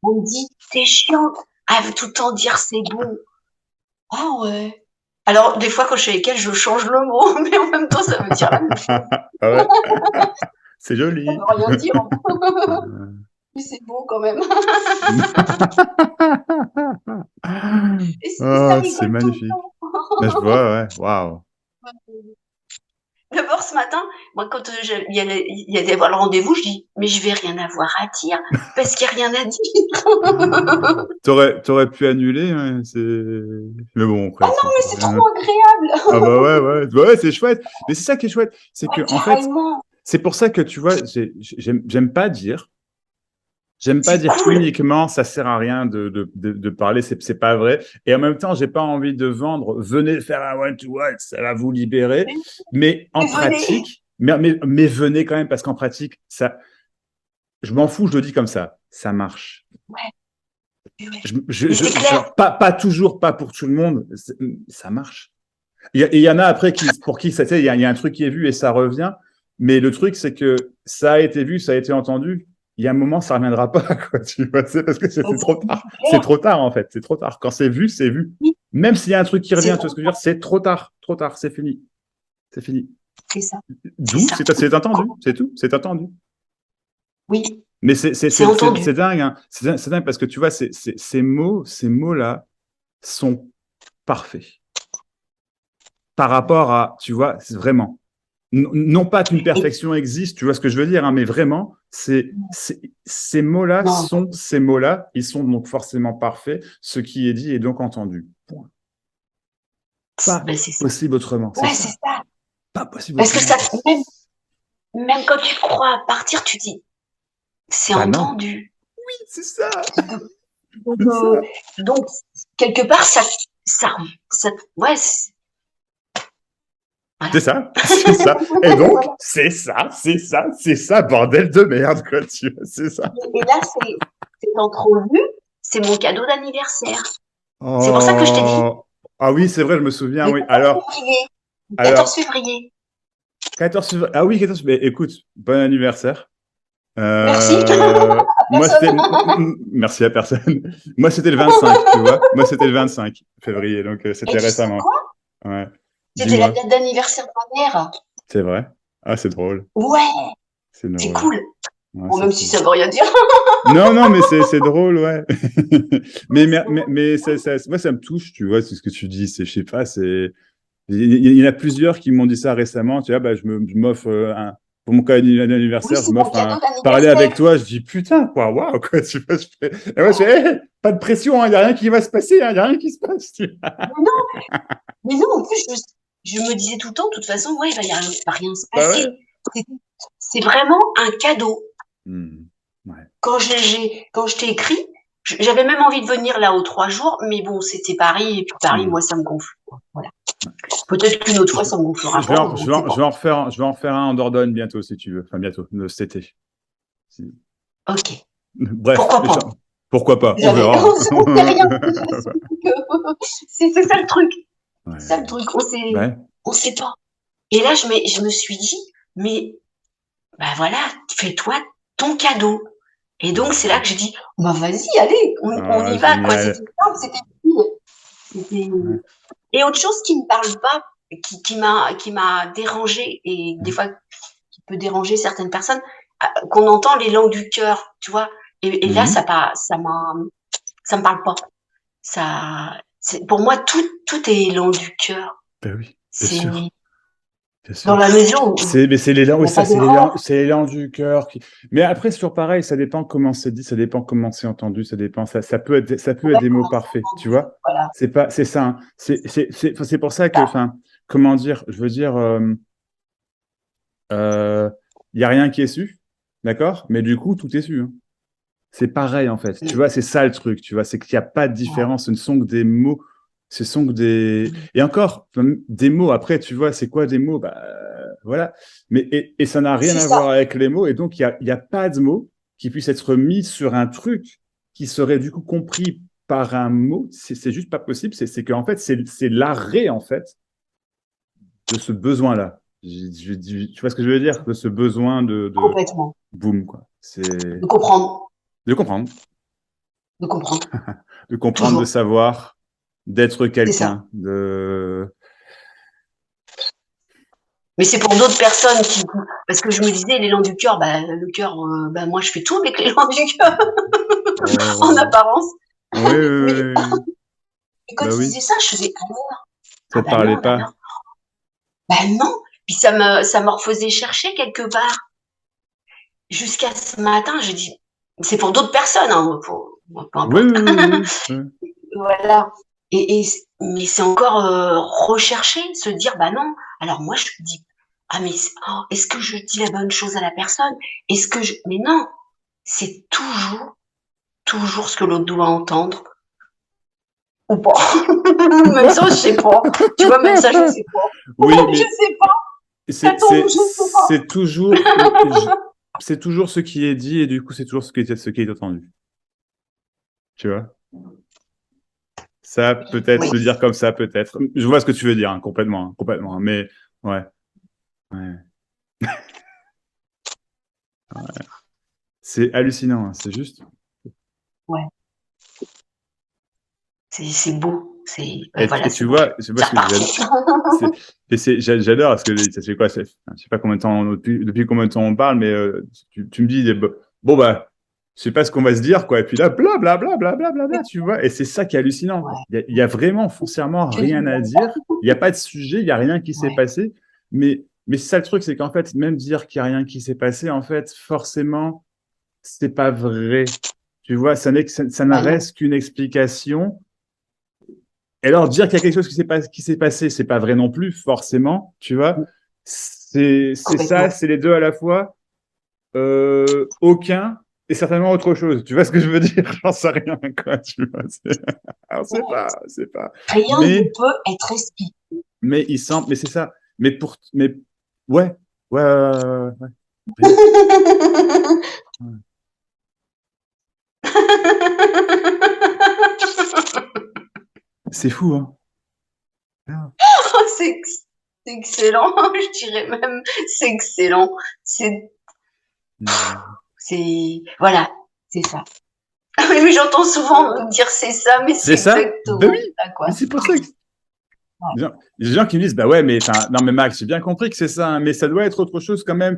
On me dit, t'es chiante. Elle veut tout le temps dire c'est beau. Ah ouais. Alors, des fois, quand je suis avec elle, je change le mot, mais en même temps, ça veut dire la même chose. Ah ouais, c'est Ça joli. veut rien dire. Mais c'est beau quand même. Et ça Oh, c'est rigole tout le magnifique. temps. Là, je vois, ouais, waouh. D'abord, ce matin, moi, quand il y allait avoir le rendez-vous, je dis, mais je vais rien avoir à dire, parce qu'il n'y a rien à dire. T'aurais pu annuler, hein, c'est... Mais bon, Oh après, non, c'est mais encore c'est bien. trop agréable. Ah bah ouais, ouais, ouais, c'est chouette. Mais c'est ça qui est chouette. C'est que, Ouais, en fait, carrément. c'est pour ça que, tu vois, j'aime pas C'est dire cool. uniquement ça sert à rien de parler, c'est pas vrai. Et en même temps, j'ai pas envie de vendre, venez faire un one-to-one, ça va vous libérer. Mais, Mais en mais venez. pratique, mais venez quand même, parce qu'en pratique, ça, je m'en fous, je le dis comme ça marche. Ouais, ouais. Je, Mais c'est clair. genre, pas toujours, pas pour tout le monde, ça marche. Et il y en a après pour qui ça, tu sais, il y a un truc qui est vu et ça revient. Mais le truc, c'est que ça a été vu, ça a été entendu. Il y a un moment, ça reviendra pas, quoi, tu vois, c'est parce que c'est trop tard. C'est C'est clair. trop tard, en fait. C'est trop tard. Quand c'est vu, c'est vu. Oui, Même s'il y a un truc qui c'est revient, tu vois ce trop que je veux dire, tard. c'est trop tard. Trop tard. C'est fini. C'est fini. C'est ça. C'est D'où, ça. c'est entendu. C'est tout. C'est entendu. Oui, Mais c'est c'est entendu. dingue, hein. C'est dingue parce que tu vois, ces mots-là sont parfaits par rapport à, tu vois, c'est vraiment. Non pas qu'une Et perfection existe, tu vois ce que je veux dire, hein, mais vraiment, ces mots-là non, sont ces mots-là, ils sont donc forcément parfaits. Ce qui est dit est donc entendu. Point. Pas ben c'est ça. possible autrement, c'est Ouais, c'est ça. ça. Pas possible Parce que autrement. ça, même quand tu crois partir, tu dis, c'est Bah non, entendu. c'est ça, Donc, c'est ça. donc, quelque part, ouais, C'est voilà. ça, c'est ça. Et donc, c'est ça, bordel de merde, quoi, tu vois, c'est ça. Et là, c'est entrevu, c'est mon cadeau d'anniversaire. C'est pour ça que je t'ai dit, Oh, ah oui, c'est vrai, je me souviens, le oui. 14 février. Le 14 Alors, février. 14 février. Ah oui, 14 février. Écoute, bon anniversaire. Merci. Moi, c'était. Personne. Merci à personne. Moi, c'était le 25, tu vois. Moi, c'était le 25 février, donc Et c'était tu sais récemment. quoi? Ouais. C'était la Dis-moi. date d'anniversaire de ma mère. C'est vrai? Ah, c'est drôle. Ouais, C'est c'est drôle. cool. Ouais, Bon, c'est même si cool. ça veut rien dire. Non, non, mais c'est drôle, ouais. Ouais, c'est drôle. Mais moi, ça me touche, tu vois, c'est ce que tu dis. Je sais pas, c'est. Il y en a plusieurs qui m'ont dit ça récemment. Tu vois, bah, je m'offre pour mon cadeau Oui, d'anniversaire, je c'est mon m'offre cadeau parler avec d'anniversaire. toi. Je dis putain, quoi, waouh, quoi, tu vois. Et moi, je fais, hey, pas de pression, il n'y a rien qui va se passer, il n'y a rien qui se passe. Mais non, mais non, en plus, je me disais tout le temps, de toute façon, ouais, il va rien se Bah passer. ouais. C'est c'est vraiment un cadeau. Hmm, ouais. Quand je t'ai écrit, j'avais même envie de venir là aux 3 jours, mais bon, c'était Paris, et puis Paris, Hmm. moi, ça me gonfle, quoi. Voilà. Peut-être qu'une autre fois, Je, ça me gonflera pas, on ne sait pas. je vais en refaire un en Dordogne bientôt, si tu veux. Enfin, bientôt, cet été. Ok. Bref, Pourquoi pas? pourquoi pas, on Jamais. verra. On sait rien. C'est ça le truc. C'est ça le Ouais. truc. Ouais. On sait pas. Et là, je me suis dit, mais, bah voilà, fais-toi ton cadeau. Et donc, c'est là Ouais. que j'ai dit, bah vas-y, allez, on Ah, y va, quoi. C'était génial. simple, c'était fluide. C'était... Ouais. Et autre chose qui me parle pas, qui m'a dérangé et des fois qui peut déranger certaines personnes, qu'on entend les langues du cœur, tu vois. Et là, Mhm. ça me parle pas. Pour moi, tout est langue du cœur. Ben oui, bien C'est, sûr. Bien Dans sûr. la mesure où Mais c'est l'élan, il oui, n'y a ça, pas d'erreur. c'est l'élan du cœur qui. Mais après, c'est toujours pareil, ça dépend comment c'est dit, ça dépend comment c'est entendu, ça dépend, ça peut être Ouais, des mots comment c'est parfaits, tu entendu. vois. Voilà. C'est pas, c'est ça, hein. C'est pour ça que, Bah, enfin, comment dire, je veux dire, euh, il y a rien qui est su, d'accord? Mais du coup, tout est su, hein. C'est pareil, en fait. Tu mm, vois, c'est ça le truc, tu vois, c'est qu'il n'y a pas de ouais, différence. Ce ne sont que des mots. Ce sont que des. mm, Et encore, des mots, après, tu vois, c'est quoi des mots? Bah, voilà. Mais, et ça n'a rien c'est à ça. voir avec les mots. Et donc, il y a pas de mots qui puisse être mis sur un truc qui serait du coup compris par un mot. C'est juste pas possible. C'est qu'en fait, c'est l'arrêt, en fait, de ce besoin-là. Tu vois ce que je veux dire? De ce besoin de Complètement. boum, quoi. C'est De comprendre. de comprendre. De comprendre. De comprendre, de Toujours. savoir, d'être C'est ça. quelqu'un, de... Mais c'est pour d'autres personnes qui, parce que je me disais, l'élan du cœur, bah, le cœur, bah, moi, je fais tout avec l'élan du cœur, en Oh, apparence. oui, oui, Mais oui, oui. quand Bah il oui, disait ça, je faisais, ça ah te bah parlait non, bah non, pas. bah non. Puis ça me refaisait chercher quelque part. Jusqu'à ce matin, je dis, c'est pour d'autres personnes, hein, moi, peu Oui, importe. oui, oui, oui, oui. Voilà. Mais c'est encore rechercher, se dire, bah non. Alors moi, je me dis, ah mais est-ce que je dis la bonne chose à la personne? Est-ce que je... Mais non, c'est toujours ce que l'autre doit entendre ou pas. Même ça, je sais pas. Tu vois, même ça, je sais pas. Oui, Je mais sais pas. Ça tombe, je sais pas. c'est toujours, c'est toujours ce qui est dit et du coup, c'est toujours ce qui est entendu. Tu vois? Ça, peut-être, Oui. le dire comme ça, peut-être. Je vois ce que tu veux dire, hein, complètement, hein, complètement. Mais, ouais, ouais. C'est hallucinant, hein, c'est juste. Ouais. C'est beau. Voilà, Et tu c'est beau. vois, je sais pas C'est ce que reparti. j'adore parce que ça fait quoi, je sais pas combien de temps, depuis combien de temps on parle, mais tu me dis, bon, bah, je sais pas ce qu'on va se dire, quoi. Et puis là, bla, bla, bla, bla, bla, bla, bla, tu vois. Et c'est ça qui est hallucinant. Ouais. Il y a vraiment foncièrement Que du rien à bien. dire. Il n'y a pas de sujet, il n'y a rien qui s'est Ouais. passé. Mais c'est ça le truc, c'est qu'en fait, même dire qu'il n'y a rien qui s'est passé, en fait, forcément, c'est pas vrai. Tu vois, ça ne Bah non. reste qu'une explication et alors, dire qu'il y a quelque chose qui s'est passé, c'est pas vrai non plus, forcément, tu vois. C'est ça, Complètement. c'est les deux à la fois. Aucun et certainement autre chose. Tu vois ce que je veux dire? J'en sais rien, quoi, tu vois. Alors, c'est pas. Rien ne Mais, peut être expliqué. il semble, mais c'est ça. Mais, ouais, ouais. Rien. Ouais. C'est fou, hein. Ah. c'est c'est excellent. Je dirais même, c'est excellent. C'est, Mm. voilà, c'est ça. Ah oui, mais j'entends souvent dire c'est ça, mais c'est C'est ça? Ben oui, exactement ça, mais quoi. c'est pour ça que Ouais. il y a des gens qui me disent, bah ouais, mais enfin, non, mais Max, j'ai bien compris que c'est ça, hein, mais ça doit être autre chose quand même.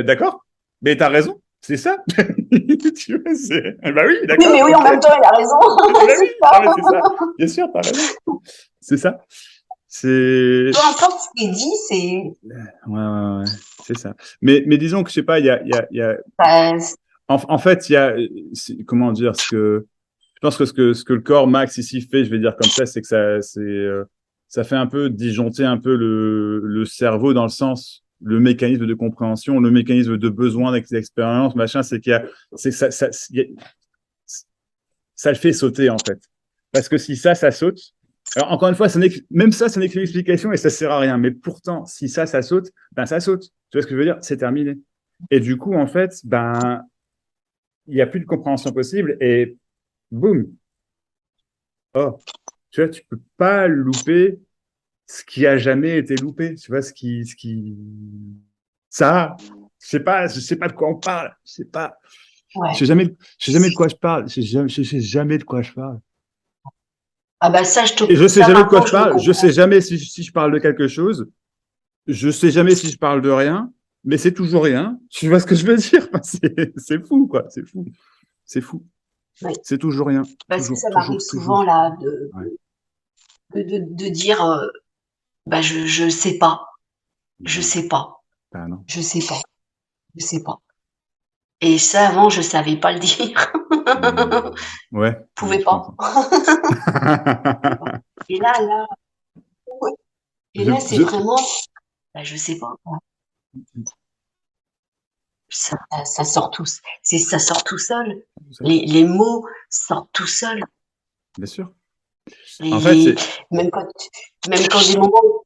D'accord, mais t'as raison, c'est ça. Tu vois, bah oui, Oui, d'accord, mais oui, en ok. même temps, il a raison. Bah oui, C'est non, ça. mais c'est ça. Bien sûr, t'as raison. C'est ça. C'est. Peu importe ce qui est dit, Ouais, c'est ça. Mais disons que, je sais pas, il y a... ça- En fait, il y a. Comment dire, je pense que ce que le corps Max ici fait, je vais dire comme ça, c'est que ça fait un peu disjoncter un peu le cerveau dans le sens, le mécanisme de compréhension, le mécanisme de besoin d'expérience, machin, c'est qu'il y a, c'est que ça le fait sauter, en fait. Parce que si ça saute, alors encore une fois, même ça, ce n'est qu'une explication et ça sert à rien. Mais pourtant, si ça saute, ben ça saute. Tu vois ce que je veux dire? C'est terminé. Et du coup, en fait, ben, il n'y a plus de compréhension possible et boum, oh, tu vois, tu peux pas louper ce qui a jamais été loupé. Tu vois, ça, je sais pas de quoi on parle. ouais. Je sais jamais de quoi je parle. Je sais jamais de quoi je parle. Ah bah Et je sais ça jamais de quoi maintenant, je je le parle. Je sais comprends. jamais si je parle de quelque chose. Je sais jamais si je parle de rien. Mais c'est toujours rien. Tu vois ce que je veux dire? C'est fou, quoi. C'est fou. C'est fou. Oui. C'est toujours rien. Parce que ça m'arrive souvent Toujours. là Ouais. de dire, bah je sais pas. Je Non. sais pas, Ah non. je sais pas, je sais pas. Et ça, avant, je savais pas le dire. Hmm. Ouais, Pouvais je pas. comprends. Et là, ouais. Et Je, là, c'est je, vraiment, bah, je sais pas, quoi. Ça sort ça sort tout seul. Les mots sortent tout seuls. bien sûr. Les, En fait, les, c'est. même quand, même quand des moments,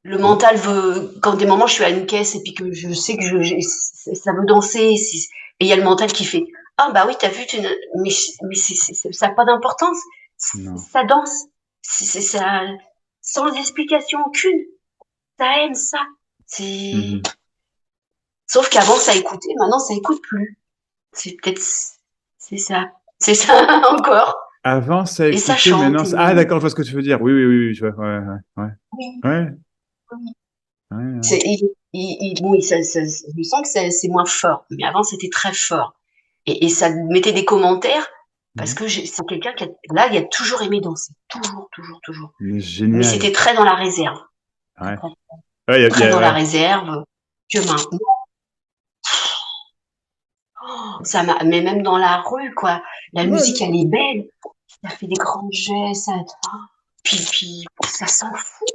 le Oui. mental veut, quand des moments je suis à une caisse et puis que je sais que ça veut danser, et il y a le mental qui fait, ah bah oui, t'as vu, mais ça n'a pas d'importance. Non. Ça danse. Ça, sans explication aucune. Ça aime ça. C'est, Mhm. sauf qu'avant ça écoutait, maintenant ça écoute plus. C'est peut-être, c'est ça. C'est ça encore. Avant, ça Et ça écoutait, chante. maintenant. Ah, d'accord, je vois ce que tu veux dire. Oui, oui, oui, oui, je vois. Ouais, ouais, ouais. Oui, Ouais, oui. ouais, ouais. Oui, je sens que c'est moins fort. Mais avant, c'était très fort. Et ça mettait des commentaires parce Mhm. que c'est quelqu'un qui, là, il a toujours aimé danser. Toujours, toujours, toujours. Mais Mais génial. c'était très dans la réserve. Très, Ouais. très, Ouais, très dans la ouais. réserve. Que maintenant, ça m'a, mais même dans la rue, quoi. La Ouais, musique, elle est belle. Ça fait des grands gestes, puis, ça s'en fout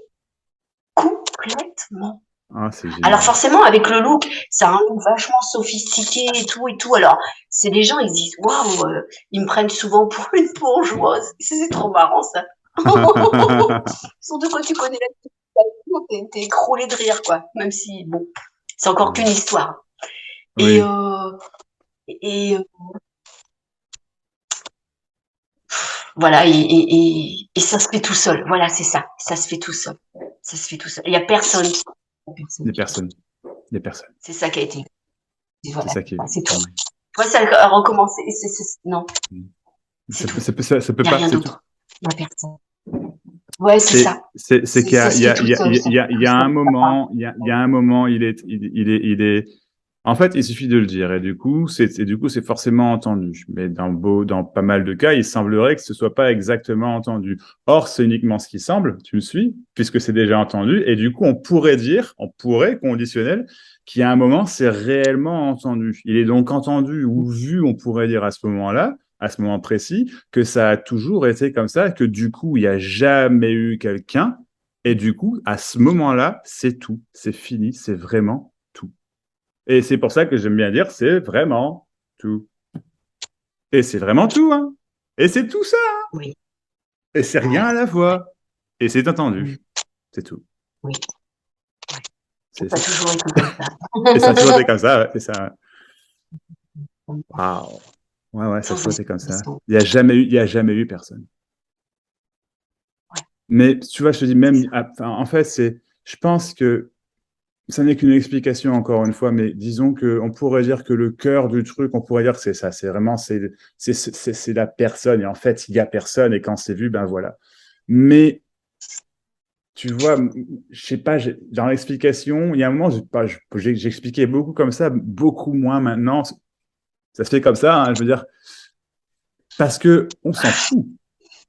complètement. ah, c'est Alors génial. forcément, avec le look, ça a un look vachement sophistiqué et tout et tout. Alors, c'est des gens, ils disent, waouh, ils me prennent souvent pour une bourgeoise. C'est trop marrant, ça. Surtout quand tu connais la situation, t'es écroulé de rire, quoi. Même si, bon, c'est encore qu'une histoire. Et, Oui. euh, et voilà, et ça se fait tout seul. Voilà, c'est ça. Ça se fait tout seul. Ça se fait tout seul. Il y a personne. Des personnes. Des personnes. C'est ça qui a été. C'est Voilà, ça qui est. c'est tout. Mm. Moi, ça a recommencé. Non, Mm. c'est tout. Ça peut Il n'y a pas, rien c'est tout. d'autre. Il n'y a personne. Ouais, c'est ça. C'est qu'il y Ça a, se fait tout seul. Ça se fait il y tout a un seul. moment, il y a un moment, il est, en fait, il suffit de le dire, et du coup, c'est forcément entendu. Mais dans pas mal de cas, il semblerait que ce soit pas exactement entendu. Or, c'est uniquement ce qui semble, tu me suis, puisque c'est déjà entendu, et du coup, on pourrait, conditionnel, qu'il y a un moment, c'est réellement entendu. Il est donc entendu ou vu, on pourrait dire à ce moment-là, à ce moment précis, que ça a toujours été comme ça, que du coup, il n'y a jamais eu quelqu'un, et du coup, à ce moment-là, c'est tout, c'est fini, c'est vraiment tout. Et c'est pour ça que j'aime bien dire, c'est vraiment tout. Et c'est vraiment tout, hein. Et c'est tout ça. Oui, Et c'est rien ouais, à la fois. Et c'est oui, entendu. C'est tout. oui. C'est Ça a ça. toujours été comme ça. Et ça a toujours été comme ça. Ouais. Et ça, waouh. Ouais, ouais, ça a Sans toujours été comme ça. explication. Il y a jamais eu personne. Ouais, Mais tu vois, je te dis c'est même, ça. enfin, en fait, je pense que ça n'est qu'une explication encore une fois, mais disons que on pourrait dire que le cœur du truc, on pourrait dire que c'est ça, c'est vraiment, c'est la personne. Et en fait, il y a personne. Et quand c'est vu, ben voilà. Mais tu vois, je sais pas, dans l'explication, il y a un moment, j'expliquais beaucoup comme ça, beaucoup moins maintenant. Ça se fait comme ça, hein, je veux dire, parce que on s'en fout.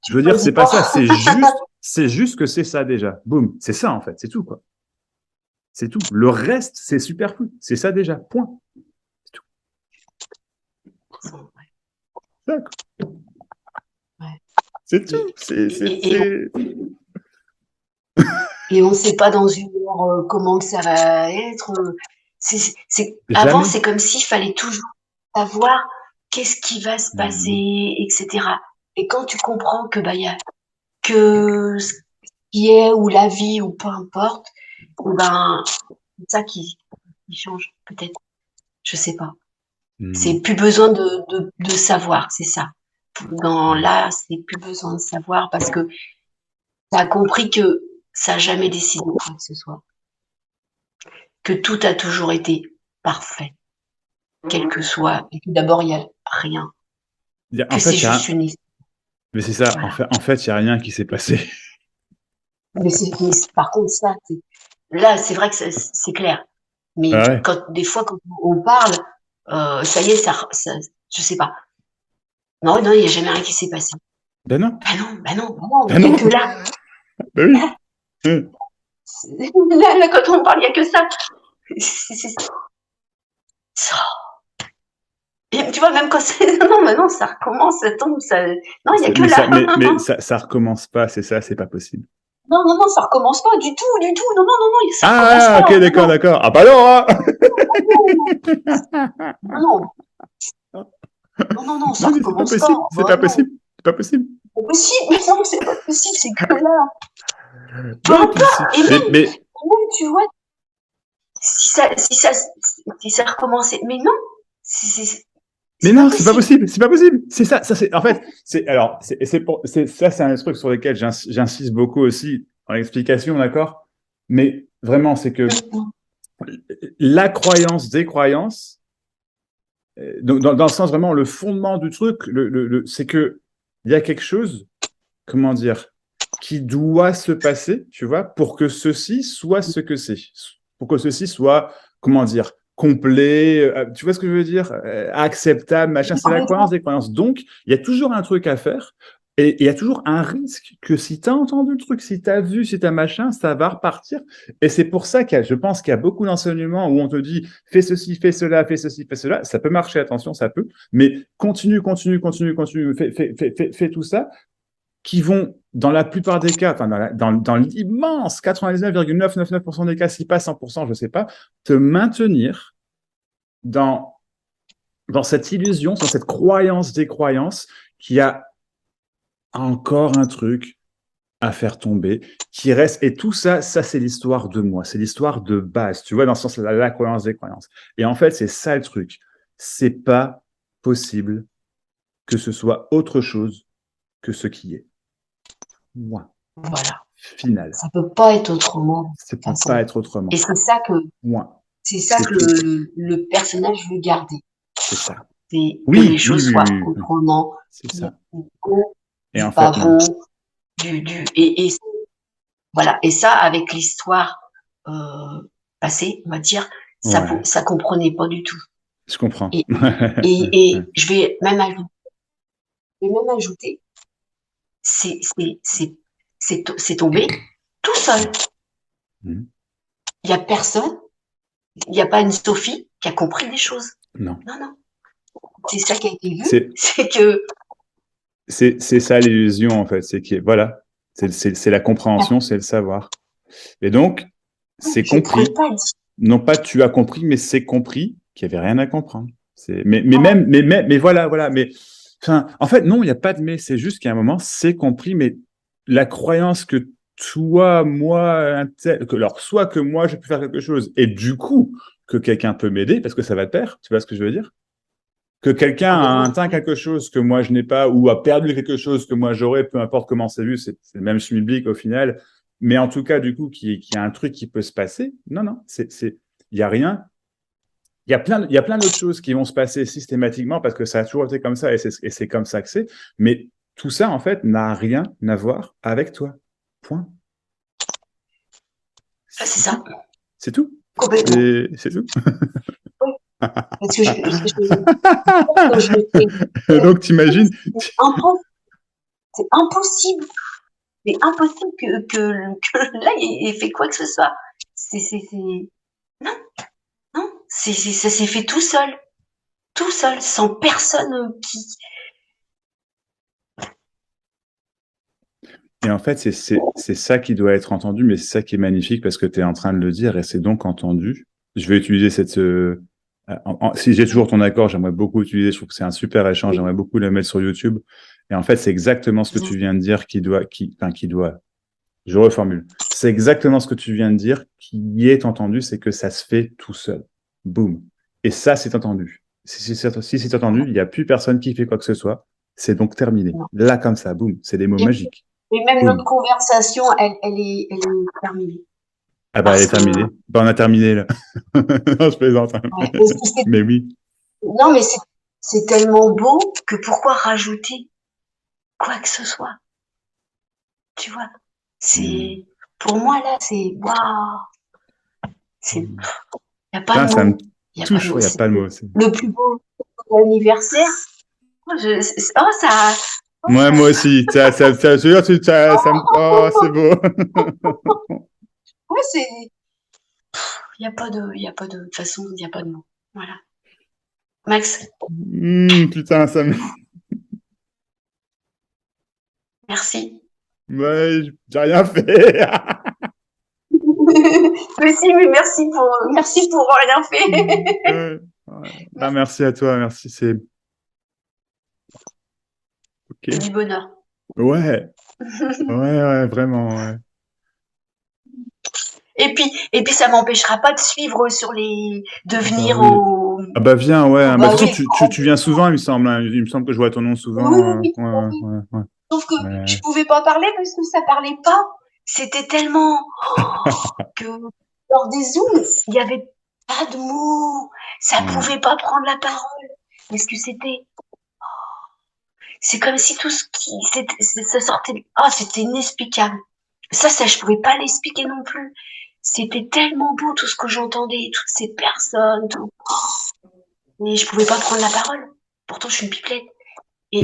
Tu Je veux dire, c'est choisis pas pas. ça, c'est juste que c'est ça déjà. Boum, c'est ça en fait, c'est tout quoi. C'est tout. Le reste, c'est superflu. C'est ça déjà. Point. C'est tout. Ouais, D'accord. ouais. C'est Et, tout. et on ne sait pas dans une heure comment que ça va être. Avant, Jamais. c'est comme s'il fallait toujours savoir qu'est-ce qui va se Mhm. passer, etc. Et quand tu comprends que bah il y a que ce qui est ou la vie ou peu importe, ben c'est ça qui change peut-être. Je sais pas. C'est Mhm. plus besoin de savoir, c'est ça. Dans là, c'est plus besoin de savoir parce que tu as compris que ça n'a jamais décidé quoi que ce soit. Que tout a toujours été parfait, quel que soit. Et que d'abord, il n'y a rien. En Que c'est fait, juste une histoire. mais c'est ça. Voilà. En fait, il y a rien qui s'est passé. Mais par contre, ça, là, c'est vrai que c'est clair. Mais Ah ouais. des fois, quand on parle, ça y est, je sais pas. Non, non, il n'y a jamais rien qui s'est passé. Ben non. Ben non, ben non, ben non, Ben il n'y a non. que là. Ben oui. Hum. Là, quand on parle, il n'y a que ça. Ça. Et tu vois, même quand c'est. Non, mais non, ça recommence, ça tombe, ça. Non, il n'y a que là. Mais ça recommence pas, c'est ça, c'est pas possible. Non, non, non, ça recommence pas du tout, du tout. Non, non, non, non, ça recommence Ah, pas. ok, d'accord, d'accord. Ah, bah non, hein. Non, non, non, non, ça Non, mais c'est pas recommence pas. possible, c'est Bah pas non, possible, c'est pas possible. c'est pas possible. Mais non, c'est pas possible, c'est que là. Peu Non, et puis, importe. Et mais, même, tu vois, si ça recommençait. Mais non, mais c'est pas non, c'est pas possible. possible, c'est pas possible. C'est ça, c'est, en fait, ça, c'est un truc sur lequel j'insiste beaucoup aussi dans l'explication, d'accord? Mais vraiment, c'est que la croyance des croyances, donc dans le sens vraiment, le fondement du truc, c'est que il y a quelque chose, comment dire, qui doit se passer, tu vois, pour que ceci soit ce que c'est, pour que ceci soit, comment dire, complet, tu vois ce que je veux dire, acceptable, machin, c'est la croyance des croyances. Donc, il y a toujours un truc à faire. Et il y a toujours un risque que si tu as entendu le truc, si tu as vu, si tu as machin, ça va repartir. Et c'est pour ça je pense qu'il y a beaucoup d'enseignements où on te dit fais ceci, fais cela, fais ceci, fais cela. Ça peut marcher, attention, ça peut. Mais continue, fais tout ça qui vont, dans la plupart des cas, enfin dans l'immense 99,999% des cas, si pas 100%, je ne sais pas, te maintenir dans, dans cette illusion, dans cette croyance des croyances, qui a encore un truc à faire tomber, qui reste, et tout ça, c'est l'histoire de moi, c'est l'histoire de base, tu vois, dans le sens de la croyance des croyances. Et en fait, c'est ça le truc. C'est pas possible que ce soit autre chose que ce qui est. Moi. Voilà. Final. Ça peut pas être autrement. Ça peut pas être autrement. Et c'est ça que, le personnage veut garder. C'est ça. C'est que les choses soient autrement. C'est ça. Et en fait, non. Et voilà. Et ça, avec l'histoire passée, on va dire, ça comprenait pas du tout. Je comprends. Et je vais même ajouter, c'est tombé tout seul. Il y a personne, il n'y a pas une Sophie qui a compris des choses. Non. Non, non. C'est ça qui a été vu. C'est que. C'est ça l'illusion, en fait. C'est que, voilà. C'est la compréhension, c'est le savoir. Et donc, c'est compris. Non pas tu as compris, mais c'est compris qu'il n'y avait rien à comprendre. Mais voilà. Mais, enfin, en fait, non, il n'y a pas de mais. C'est juste qu'à un moment, c'est compris, mais la croyance que toi, moi, alors, soit que moi, je peux faire quelque chose, et du coup, que quelqu'un peut m'aider, parce que ça va de pair, tu vois ce que je veux dire? Que quelqu'un a atteint quelque chose que moi je n'ai pas, ou a perdu quelque chose que moi j'aurais, peu importe comment c'est vu, c'est le même schmilblick au final. Mais en tout cas, du coup, qu'il y a un truc qui peut se passer. Non, il y a rien. Il y a plein d'autres choses qui vont se passer systématiquement parce que ça a toujours été comme ça et c'est comme ça que c'est. Mais tout ça, en fait, n'a rien à voir avec toi. Point. C'est ça. C'est tout. C'est tout. Parce que donc, t'imagines. C'est impossible. C'est impossible que là, il fait quoi que ce soit. Non. Ça s'est fait tout seul, sans personne qui. Et en fait, c'est ça qui doit être entendu, mais c'est ça qui est magnifique parce que tu es en train de le dire et c'est donc entendu. Je vais utiliser si j'ai toujours ton accord, j'aimerais beaucoup utiliser, je trouve que c'est un super échange, j'aimerais beaucoup le mettre sur YouTube. Et en fait, c'est exactement ce que tu viens de dire qui doit, je reformule. C'est exactement ce que tu viens de dire qui est entendu, c'est que ça se fait tout seul. Boum. Et ça, c'est entendu. Si c'est entendu, il n'y a plus personne qui fait quoi que ce soit. C'est donc terminé. Là, comme ça, boum. C'est des mots magiques. Et même notre conversation, elle est terminée. Ah bah, elle est terminée. Bah, on a terminé, là. Non, je plaisante. Ouais, mais oui. Non, mais c'est tellement beau que pourquoi rajouter quoi que ce soit? Tu vois? Pour moi, là, c'est waouh! Il n'y a pas de mot. Il n'y a pas de mot. Le plus beau anniversaire. Moi aussi. Oh, c'est beau. Ouais, c'est, il n'y a pas de, il y a pas de toute façon, il n'y a pas de mots. Voilà. Max, Putain, ça me... merci. Ouais, j'ai rien fait. Mais si, mais merci pour rien fait. Ouais, ouais. Ah, merci à toi, merci, c'est... C'est Ok. du bonheur. Ouais, ouais, vraiment, ouais. Et puis, ça m'empêchera pas de suivre sur de Ah bah venir oui. Ah bah viens, ouais. Bah, de bah toute façon, oui, tu viens souvent, il me semble, hein. Il me semble que je vois ton nom oui, souvent. oui, Ouais, oui, oui. ouais, ouais, Sauf que ouais. je Ouais. pouvais pas parler parce que ça parlait pas. C'était tellement que lors des zooms, il y avait pas de mots. Ça Ouais. pouvait pas prendre la parole. Mais ce que c'était, c'est comme si tout ce qui, ça sortait. Ah, c'était inexplicable. Ça, je pouvais pas l'expliquer non plus. C'était tellement beau tout ce que j'entendais, toutes ces personnes, tout. Mais je pouvais pas prendre la parole. Pourtant, je suis une pipelette. Et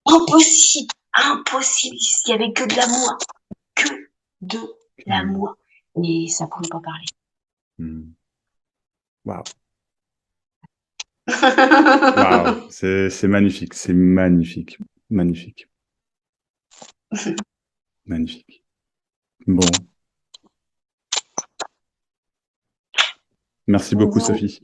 impossible, impossible. Il y avait que de l'amour, que de Hmm. l'amour. Et ça pouvait pas parler. Hmm. Waouh. Waouh. C'est magnifique. C'est magnifique. Magnifique. Magnifique. Bon. Merci beaucoup, Bisous. Sophie.